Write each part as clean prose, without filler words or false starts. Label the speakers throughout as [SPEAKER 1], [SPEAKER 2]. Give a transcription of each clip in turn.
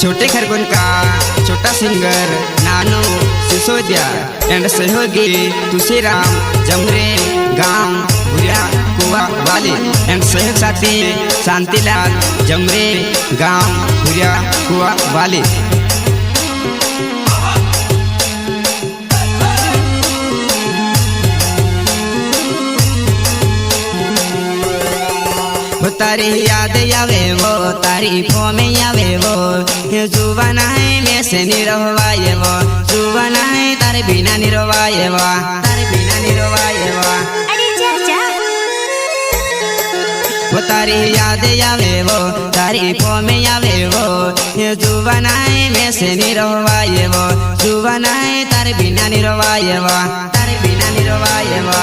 [SPEAKER 1] छोटे खरगोन का छोटा सिंगर नानू सिसोदिया एंड सहयोगी तुलसीराम जमरे गांव भुरिया कुआ वाली एंड सहयोग साथी शांतिलाल जमरे गांव भुरिया कुआ वाली। तारी याद आवे वो तारीफों में आवे वो जुबाना है में से निरवाए वो जुबाना है तारे बिना निरवाए वो तारे बिना निरवाए वो वो तारी याद आवे वो तारीफों में आवे वो जुबाना है में से निरवाए वो जुबाना है तारे बिना निरवाए वो तारे बिना निरवाए वो।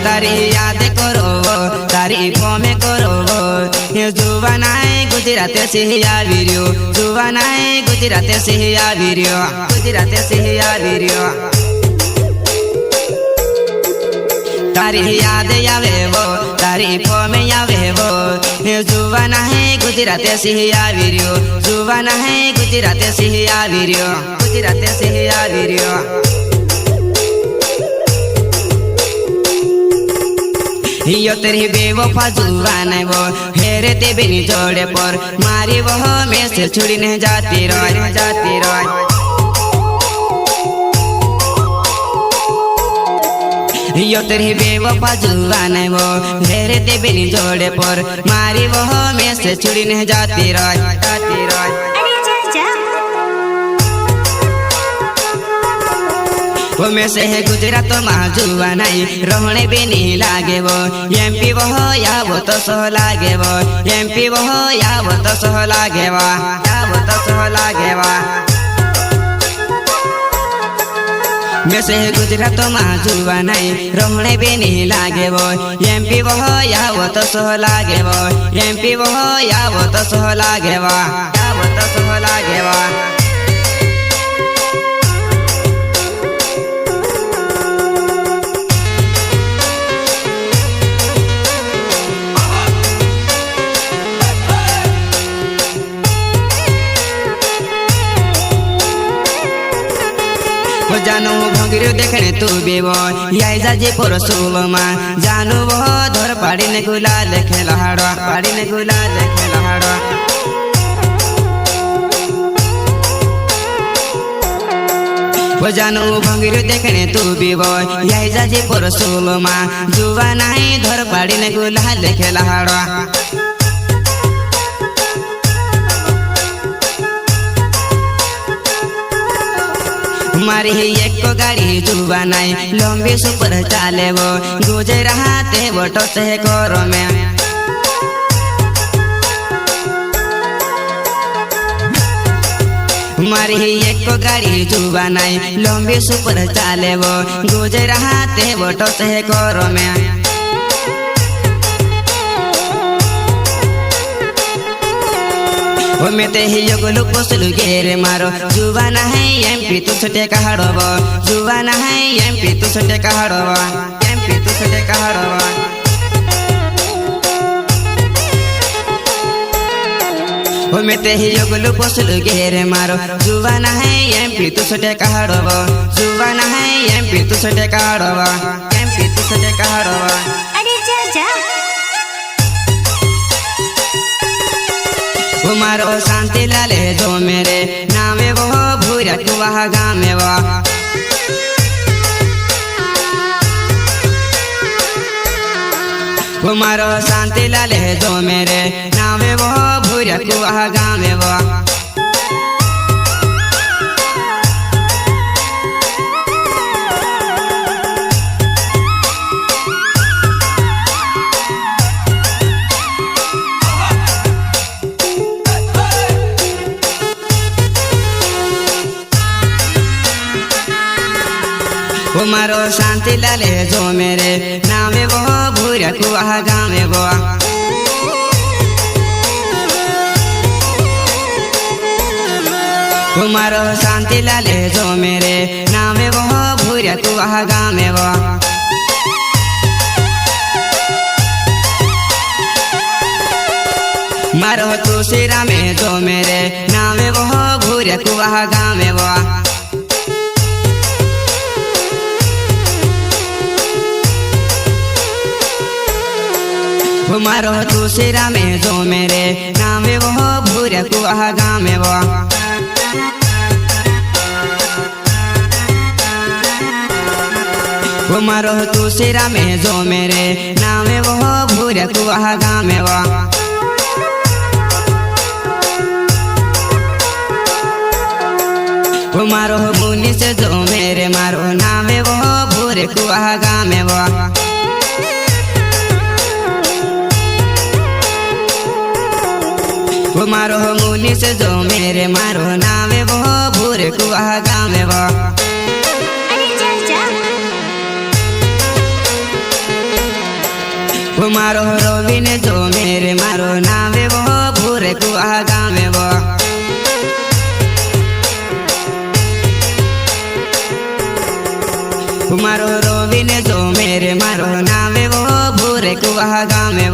[SPEAKER 1] तारी याद करो तारीफों में करो ये जुबाना है गुजरात से या वीडियो जुबाना है गुजरात से या वीडियो गुजरात से या वीडियो। तारी याद आवे वो तारीफों में आवे वो ये जुबाना है गुजरात से या वीडियो जुबाना है गुजरात से या वीडियो गुजरात से या वीडियो। यो तेरी बेवफा जुबान है वो हेरे ते बिनी जोड़े पर मारी वो में से छुड़ी नहीं जाती रोय जाती रोय। यो तेरी बेवफा जुबान है वो हेरे ते बिनी जोड़े पर मारी वो में से छुड़ी नहीं जाती रोय जाती रोय। वो में से है गुजरात माजुआ नहीं रोहने भी नहीं लागे वो एमपी वो या वो तो सो लागे वो एमपी वो या वो तो सो लागे वो या वो तो सो लागे वो। में से है गुजरात माजुआ नहीं रोहने भी नहीं लागे वो एमपी वो या वो तो सो लागे वो एमपी वो या वो तो सो लागे वो या वो तो सो लागे वो। जानू भंगिरो देखने तू भी वो यही जाजी पर सुबमा जानू वो धर पाड़ी ने गुलाल खेलहाड़ो पाड़ी ने गुलाल खेलहाड़ो। वो जानू भंगिरो देखने तू भी वो यही जाजी पर सुबमा जुआ नहीं धर पाड़ी ने गुलाल खेलहाड़ो। हमारी एक को गाड़ी जुबा नहीं लंबी सुपर चाले वो गुजर रहा थे वो तो से करो में। हमारी एक को गाड़ी जुबा नहीं लंबी सुपर चाले वो गुजर रहा थे वो तो से करो में। वो में ते ही योगलु पोसलु गेरे मारो जुबाना है एमपी तू छटे कहाड़ो वो जुबाना है एमपी तू छटे कहाड़ो वो एमपी तू छटे कहाड़ो वो। वो में ते ही योगलु पोसलु गेरे मारो जुबाना है एमपी तू छटे कहाड़ो वो जुबाना है एमपी तू छटे कहाड़ो वो एमपी तू छटे कहाड़ो वो। वो मारो शांति लाले जो मेरे नामे वो भूरा कुआ गाँव में वो। वो मारो शांति लाले जो मेरे नामे वो भूरा कुआ गाँव में वो। वो मारो शांति लाले जो मेरे नामे वो भूरा कुआ गाँव में वो। वो मारो शांति लाले जो मेरे नामे वो भूरा कुआ गाँव में वो। मारो तू सिरा में जो मेरे नावे वो घूरे कुआ गावे वो मारो तू सिरा में जो मेरे नावे वो घूरे कुआ गावे वो मारो तू सिरा में जो मेरे नावे वो घूरे कुआ गावे वो मारो मुनि से जो मेरे मारो नावे वो भूरे कुआ गामे वो मारो मुनि से जो मेरे मारो नावे वो भूरे कुआ गामे वो मारो रोवी ने जो मेरे मारो नावे वो भूरे कुआ गामे मारो रोवी ने जो मेरे मारो नावे वो भूरे कुआ गामे